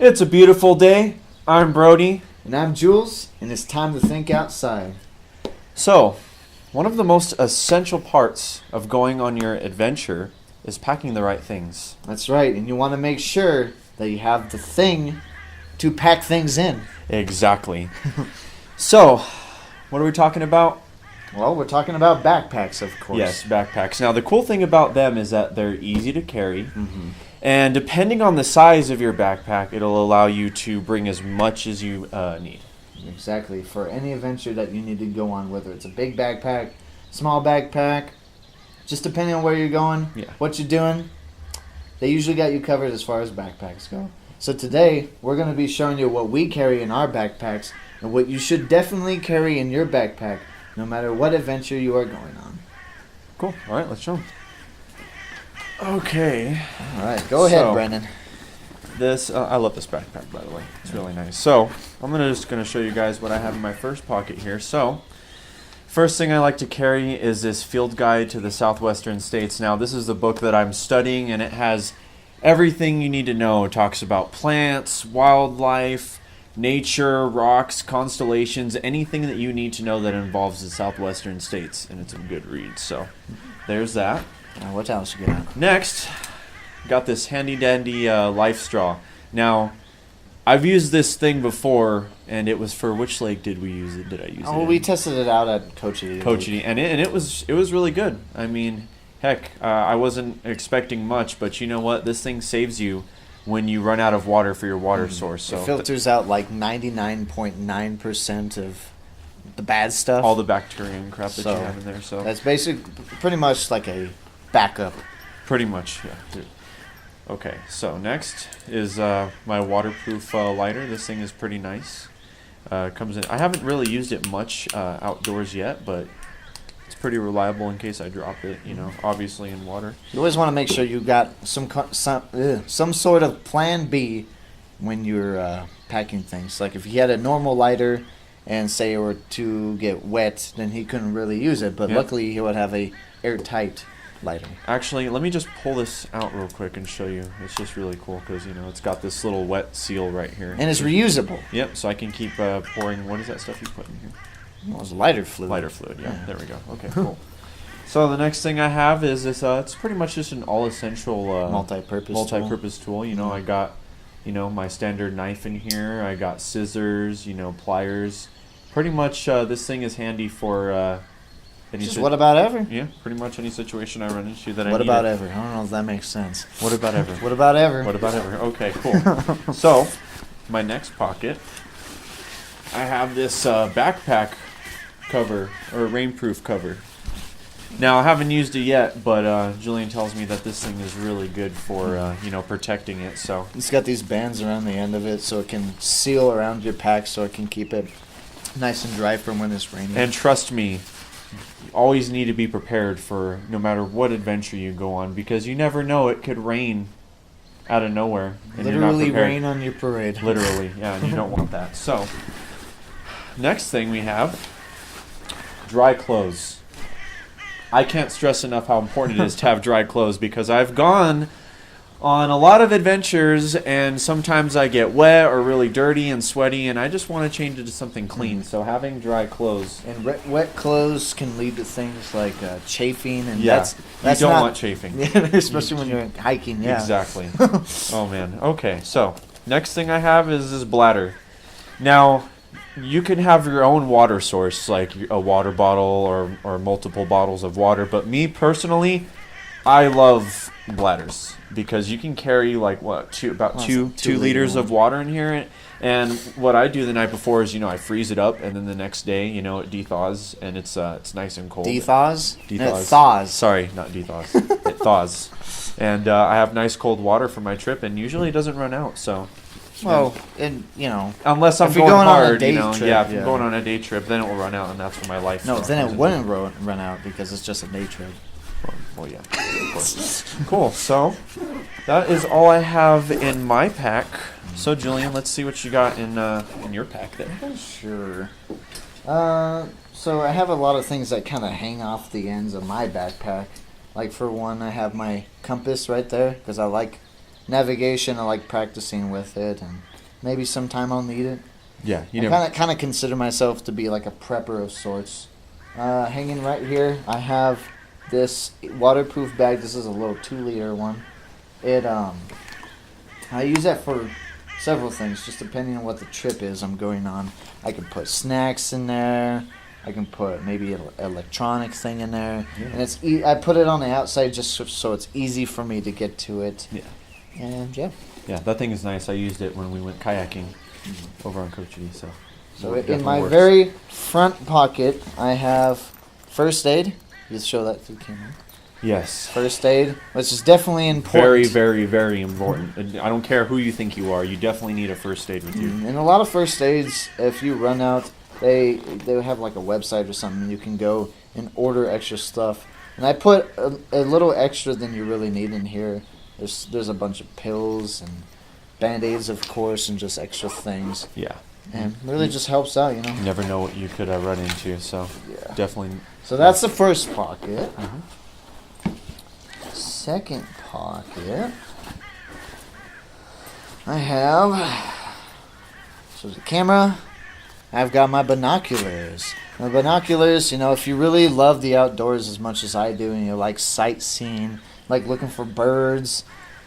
It's a beautiful day. I'm Brody. And I'm Jules, and it's time to think outside. So, one of the most essential parts of going on your adventure is packing the right things. That's right, and you want to make sure that you have the thing to pack things in. Exactly. So, what are we talking about? Well, we're talking about backpacks, of course. Yes, backpacks. Now, the cool thing about them is that they're easy to carry. Mm-hmm. And depending on the size of your backpack, it'll allow you to bring as much as you need. Exactly. For any adventure that you need to go on, whether it's a big backpack, small backpack, just depending on where you're going, what you're doing, they usually got you covered as far as backpacks go. So today, we're going to be showing you what we carry in our backpacks and what you should definitely carry in your backpack, no matter what adventure you are going on. Cool. All right, let's show them. Okay. All right, go ahead, Brennan. This I love this backpack, by the way. It's really nice. So I'm just gonna show you guys what I have in my first pocket here. So first thing I like to carry is this field guide to the southwestern states. Now this is the book that I'm studying, and it has everything you need to know. It talks about plants, wildlife, nature, rocks, constellations, anything that you need to know that involves the southwestern states, and it's a good read. So there's that. What else you got? Next, got this handy dandy life straw. Now, I've used this thing before, and it was for which lake did we use it? Did I use it? Oh, we tested it out at Cochiti. And it was really good. I mean, heck, I wasn't expecting much, but you know what? This thing saves you when you run out of water for your water source. So it filters out like 99.9% of the bad stuff. All the bacteria and crap that you have in there. So that's pretty much like a backup. Pretty much, yeah. Dude. Okay, so next is my waterproof lighter. This thing is pretty nice. Comes in. I haven't really used it much outdoors yet, but it's pretty reliable in case I drop it. You know, obviously in water. You always want to make sure you got some sort of plan B when you're packing things. Like if he had a normal lighter and say it were to get wet, then he couldn't really use it. But luckily he would have a airtight lighter. Actually, let me just pull this out real quick and show you. It's just really cool because, you know, it's got this little wet seal right here. And it's reusable. Yep, so I can keep pouring. What is that stuff you put in here? Well, it's lighter fluid. Lighter fluid, yeah. There we go. Okay, cool. So the next thing I have is this. It's pretty much just an all-essential multi-purpose tool. You know, I got, you know, my standard knife in here. I got scissors, you know, pliers. Pretty much this thing is handy for... Just what about ever? Yeah, pretty much any situation I run into that I need. What about ever? I don't know if that makes sense. What about ever? What about ever? What about ever? Okay, cool. So, my next pocket, I have this backpack cover, or rainproof cover. Now, I haven't used it yet, but Jillian tells me that this thing is really good for, you know, protecting it. So it's got these bands around the end of it so it can seal around your pack so it can keep it nice and dry for when it's raining. And trust me, you always need to be prepared for no matter what adventure you go on, because you never know, it could rain out of nowhere. And literally rain on your parade. Literally, yeah, and you don't want that. So, next thing we have, dry clothes. I can't stress enough how important it is to have dry clothes, because I've gone on a lot of adventures, and sometimes I get wet or really dirty and sweaty, and I just want to change it to something clean. So having dry clothes. And wet clothes can lead to things like chafing, and that's you don't want chafing. Especially when you're hiking, yeah. Exactly. Oh, man. Okay, so next thing I have is this bladder. Now, you can have your own water source, like a water bottle or multiple bottles of water, but me personally, I love bladders because you can carry like about two liters of water in here. And what I do the night before is, you know, I freeze it up, and then the next day, you know, it dethaws, and it's nice and cold. Dethaws? Dethaws. It thaws. Sorry, not dethaws. It thaws. And I have nice cold water for my trip, and usually it doesn't run out. So. Well, and you know, unless I'm going hard, on a day you know, trip, if I'm going on a day trip, then it will run out, and that's when my life. No, then it wouldn't run out because it's just a day trip. Well, yeah, of course. Cool. So that is all I have in my pack. So, Julian, let's see what you got in your pack there. Sure. So I have a lot of things that kind of hang off the ends of my backpack. Like for one, I have my compass right there because I like navigation. I like practicing with it, and maybe sometime I'll need it. Yeah, I kind of consider myself to be like a prepper of sorts. Hanging right here, I have this waterproof bag. This is a little 2-liter one. I use that for several things, just depending on what the trip is I'm going on. I can put snacks in there. I can put maybe an electronic thing in there, and I put it on the outside just so it's easy for me to get to it. Yeah. And yeah. Yeah, that thing is nice. I used it when we went kayaking over on Cochiti, so. So in my very front pocket, I have first aid. You show that to the camera. Yes. First aid, which is definitely important. Very, very, very important. I don't care who you think you are. You definitely need a first aid with you. And a lot of first aids, if you run out, they have like a website or something. You can go and order extra stuff. And I put a little extra than you really need in here. There's a bunch of pills and Band-Aids, of course, and just extra things. Yeah. And really just helps out, you know. You never know what you could run into, so definitely. So that's the first pocket. Second pocket, I have, so the camera, I've got my binoculars. My binoculars, you know, if you really love the outdoors as much as I do and you like sightseeing, like looking for birds,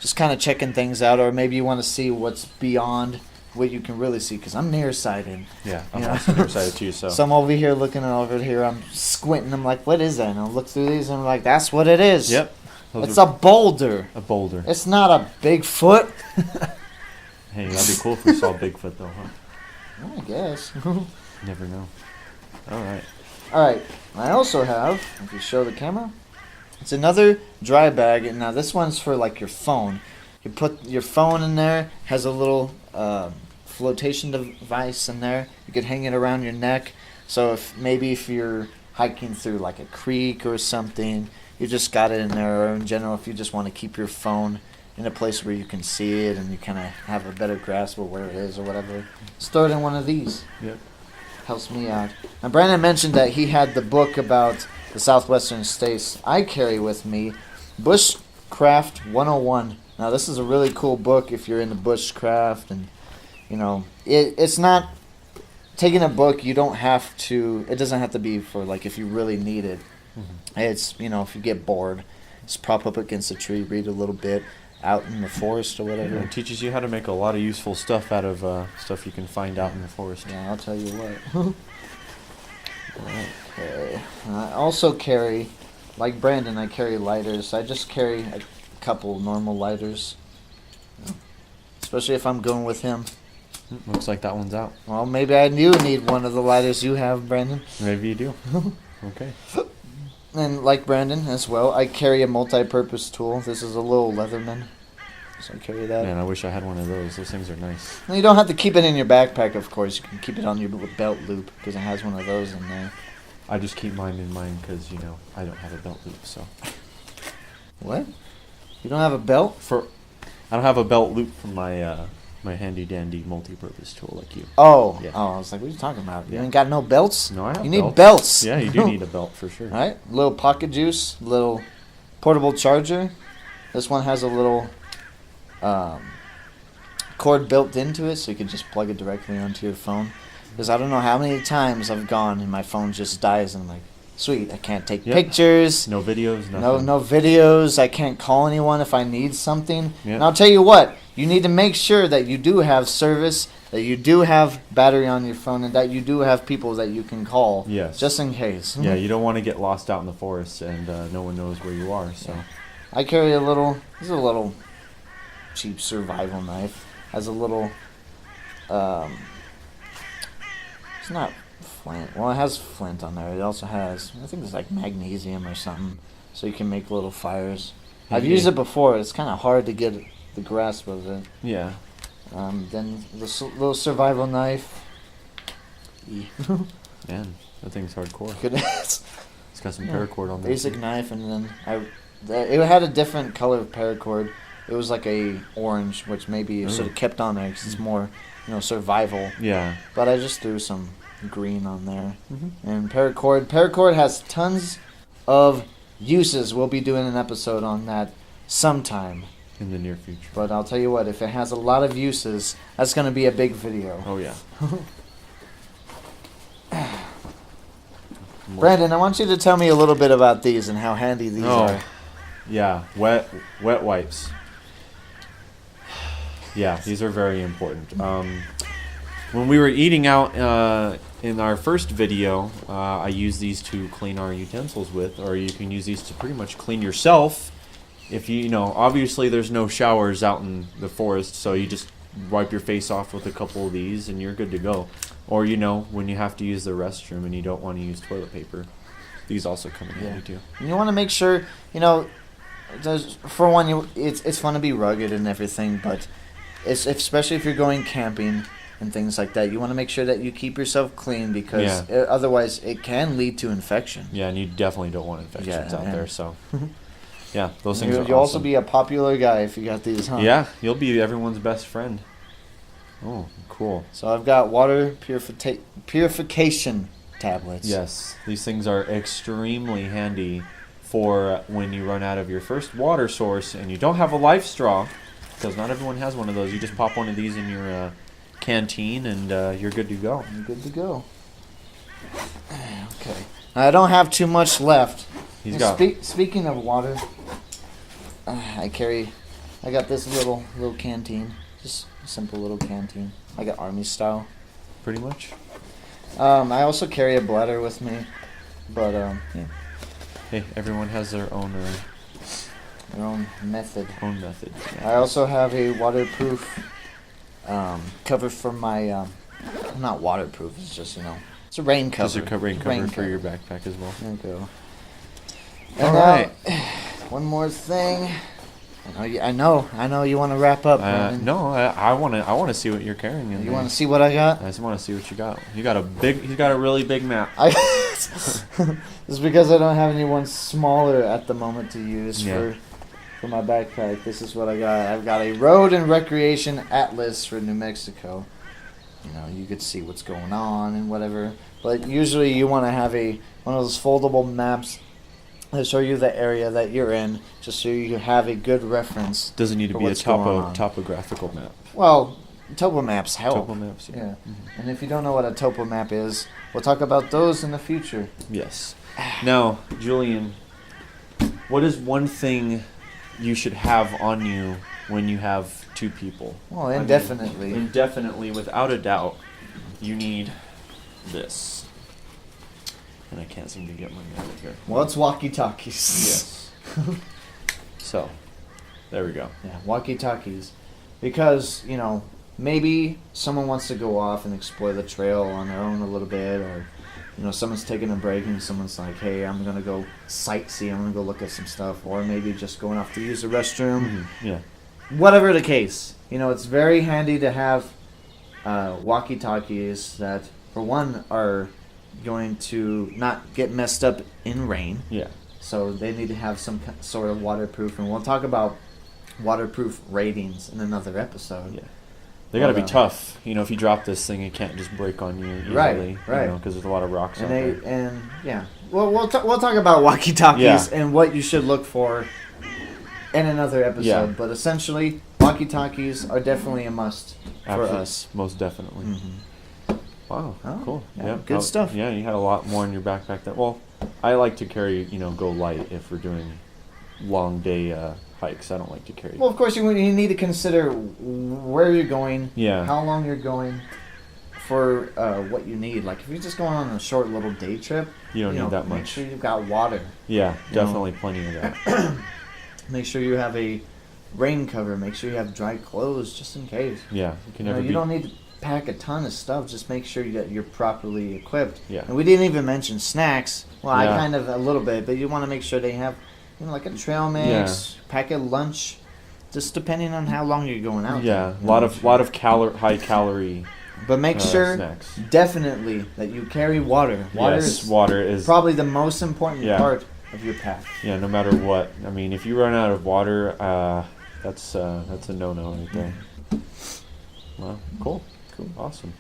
just kind of checking things out, or maybe you want to see what's beyond what you can really see, because I'm nearsighted. Yeah, I'm also nearsighted too, so. So I'm over here looking over here, I'm squinting, I'm like, what is that? And I'll look through these and I'm like, that's what it is. Yep. It's a boulder. A boulder. It's not a Bigfoot. Hey, that'd be cool if we saw Bigfoot though, huh? I guess. Never know. Alright. Alright, I also have, if you show the camera, it's another dry bag, and now this one's for like your phone. You put your phone in there, has a little flotation device in there. You could hang it around your neck. So if you're hiking through like a creek or something, you just got it in there. Or in general, if you just want to keep your phone in a place where you can see it and you kind of have a better grasp of where it is or whatever, store it in one of these. Yep. Helps me out. Now, Brandon mentioned that he had the book about the southwestern states. I carry with me Bushcraft 101. Now, this is a really cool book if you're into bushcraft, and you know, it's not taking a book. You don't have to. It doesn't have to be for like if you really need it. Mm-hmm. It's, you know, if you get bored, just prop up against a tree, read a little bit out in the forest or whatever. Yeah, it teaches you how to make a lot of useful stuff out of stuff you can find out in the forest. Yeah, I'll tell you what. Okay. I also carry, like Brandon, I carry lighters. I just carry a couple normal lighters, especially if I'm going with him. Looks like that one's out. Well, maybe I do need one of the lighters you have, Brandon. Maybe you do. Okay. And like Brandon as well, I carry a multi-purpose tool. This is a little Leatherman, so I carry that. Man, I wish I had one of those. Those things are nice. And you don't have to keep it in your backpack, of course. You can keep it on your belt loop because it has one of those in there. I just keep mine in mine because, you know, I don't have a belt loop, so. What? You don't have a belt? I don't have a belt loop for my my handy dandy multi-purpose tool like you. Oh, yeah. Oh, I was like, what are you talking about? You Yeah. ain't got no belts? No, I have You need belts. belts. Yeah, you do need a belt for sure. All right, little pocket juice, little portable charger. This one has a little cord built into it, so you can just plug it directly onto your phone. Because I don't know how many times I've gone and my phone just dies, and I'm like, sweet, I can't take pictures. No videos, nothing. No videos. I can't call anyone if I need something. Yep. And I'll tell you what, you need to make sure that you do have service, that you do have battery on your phone, and that you do have people that you can call. Yes. Just in case. Yeah, you don't want to get lost out in the forest and no one knows where you are. So. I carry this is a little cheap survival knife. Has a little, it's not flint. Well, it has flint on there. It also has, I think it's like magnesium or something, so you can make little fires. I've used it before. It's kind of hard to get the grasp of it. Yeah. Then the little survival knife. Man, that thing's hardcore. It's got some paracord on there. Basic knife, and then it had a different color of paracord. It was like a orange, which maybe you should have kept on there because it's more, you know, survival. Yeah. But I just threw some green on there. Mm-hmm. And paracord has tons of uses. We'll be doing an episode on that sometime. in the near future. But I'll tell you what, if it has a lot of uses, that's going to be a big video. Oh yeah. Brandon, I want you to tell me a little bit about these and how handy these are. Yeah, wet wipes. Yeah, these are very important. When we were eating out in our first video, I used these to clean our utensils with, or you can use these to pretty much clean yourself. If you know, obviously there's no showers out in the forest, so you just wipe your face off with a couple of these and you're good to go. Or, you know, when you have to use the restroom and you don't want to use toilet paper, these also come in handy too. And you want to make sure, you know, for one, it's fun to be rugged and everything, but especially if you're going camping and things like that, you want to make sure that you keep yourself clean because otherwise it can lead to infection. Yeah, and you definitely don't want infections out there, so... Yeah, those things are awesome. You'll also be a popular guy if you got these, huh? Yeah, you'll be everyone's best friend. Oh, cool. So I've got water purification tablets. Yes, these things are extremely handy for when you run out of your first water source and you don't have a life straw, because not everyone has one of those. You just pop one of these in your canteen and you're good to go. You're good to go. Okay. I don't have too much left. Speaking of water, I got this little canteen, just a simple little canteen. I got army style. Pretty much. I also carry a bladder with me, but yeah. Hey, everyone has their own method. Yeah. I also have a waterproof cover for my not waterproof. It's just it's a rain cover. Just a rain cover for your backpack as well. There you go. All right. One more thing. I know. You want to wrap up. No, I want to see what you're carrying. You want to see what I got? I just want to see what you got. He's got a really big map. It's because I don't have anyone smaller at the moment to use for my backpack. This is what I got. I've got a road and recreation atlas for New Mexico. You could see what's going on and whatever. But usually you want to have one of those foldable maps that show you the area that you're in, just so you have a good reference. Doesn't need to be a topographical map. Well, topo maps help. Topo maps, yeah. Mm-hmm. And if you don't know what a topo map is, we'll talk about those in the future. Yes. Now, Julian, what is one thing you should have on you when you have two people? Well, indefinitely. Indefinitely, without a doubt, you need this. And I can't seem to get my note here. Well, it's walkie-talkies. Yes. So, there we go. Yeah, walkie-talkies. Because, maybe someone wants to go off and explore the trail on their own a little bit, or, someone's taking a break and someone's like, hey, I'm going to go sightsee, I'm going to go look at some stuff, or maybe just going off to use the restroom. Mm-hmm. Yeah. Whatever the case, it's very handy to have walkie-talkies that, for one, are going to not get messed up in rain. Yeah. So they need to have some sort of waterproof, and we'll talk about waterproof ratings in another episode. Yeah. They got to be tough. If you drop this thing, it can't just break on you easily. Right. Because there's a lot of rocks out there. And yeah. Well, we'll talk about walkie-talkies and what you should look for in another episode. Yeah. But essentially, walkie-talkies are definitely a must for us. Most definitely. Mm-hmm. Wow, cool. Yeah, good stuff. Yeah, you had a lot more in your backpack. Well, I like to carry, go light if we're doing long day hikes. I don't like to carry. Well, of course, you need to consider where you're going, yeah, how long you're going, for what you need. Like if you're just going on a short little day trip, you don't need that much. Make sure you've got water. Yeah, definitely plenty of that. Make sure you have a rain cover. Make sure you have dry clothes just in case. Yeah, you don't need to pack a ton of stuff. Just make sure that you're properly equipped. Yeah. And we didn't even mention snacks. Well, I kind of a little bit, but you want to make sure they have, like a trail mix, pack a lunch, just depending on how long you're going out. Yeah, a lot of high calorie. But make sure snacks. Definitely that you carry water. Water is probably the most important part of your pack. Yeah, no matter what. I mean, if you run out of water, that's a no-no right there. Well, cool. Awesome.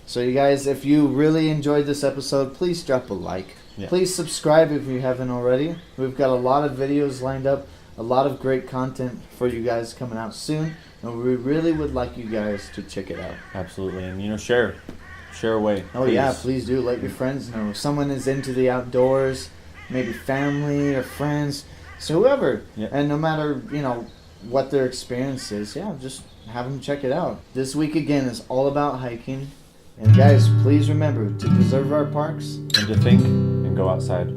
So you guys, if you really enjoyed this episode, please drop a like. Yeah. Please subscribe if you haven't already. We've got a lot of videos lined up a lot of great content for you guys coming out soon, and we really would like you guys to check it out. Absolutely, and share away. Oh yeah, please do. Let your friends know. If someone is into the outdoors, maybe family or friends, so whoever, and no matter what their experience is, just have them check it out. This week again is all about hiking, and guys, please remember to preserve our parks and to think and go outside.